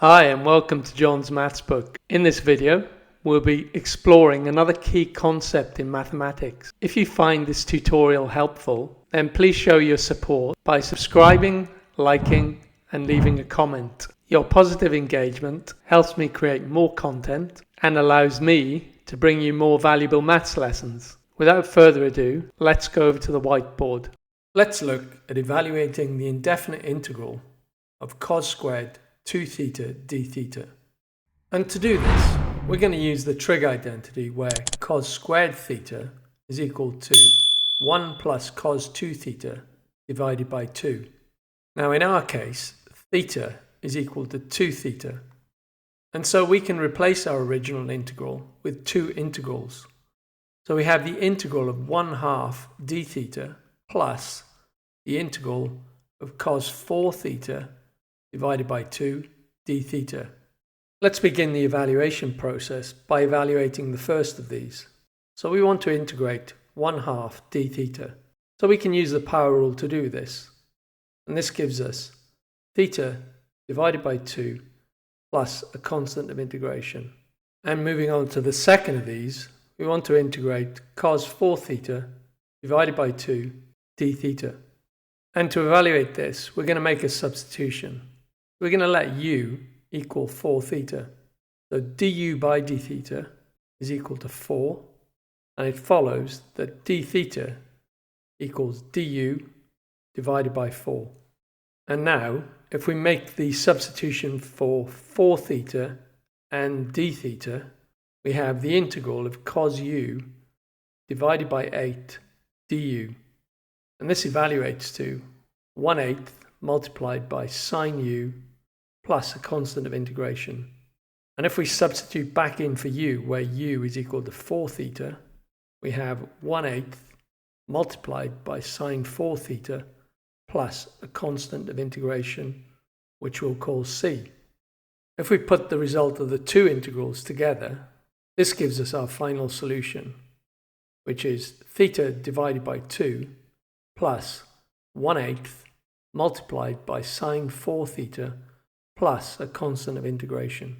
Hi and welcome to John's Maths Book. In this video, we'll be exploring another key concept in mathematics. If you find this tutorial helpful, then please show your support by subscribing, liking, and leaving a comment. Your positive engagement helps me create more content and allows me to bring you more valuable maths lessons. Without further ado, let's go over to the whiteboard. Let's look at evaluating the indefinite integral of cos²2ϴdθ. And to do this, we're going to use the trig identity where cos²θ is equal to 1 plus cos²θ divided by 2. Now in our case, θ is equal to 2θ. And so we can replace our original integral with two integrals. So we have the integral of 1/2 dθ plus the integral of cos²θ divided by 2 dθ. Let's begin the evaluation process by evaluating the first of these. So we want to integrate 1/2 dθ. So we can use the power rule to do this. And this gives us θ divided by 2 plus a constant of integration. And moving on to the second of these, we want to integrate cos²θ divided by 2 dθ. And to evaluate this, we're going to make a substitution. We're going to let u equal 4θ. So du by dθ is equal to 4, and it follows that dθ equals du divided by 4. And now, if we make the substitution for 4θ and dθ, we have the integral of cos u divided by 8 du. And this evaluates to 1/8 multiplied by sine u plus a constant of integration. And if we substitute back in for u, where u is equal to 4θ, we have 1/8 multiplied by sine 4θ plus a constant of integration, which we'll call c. If we put the result of the two integrals together, this gives us our final solution, which is θ divided by 2 plus 1/8 multiplied by sine 4θ plus a constant of integration.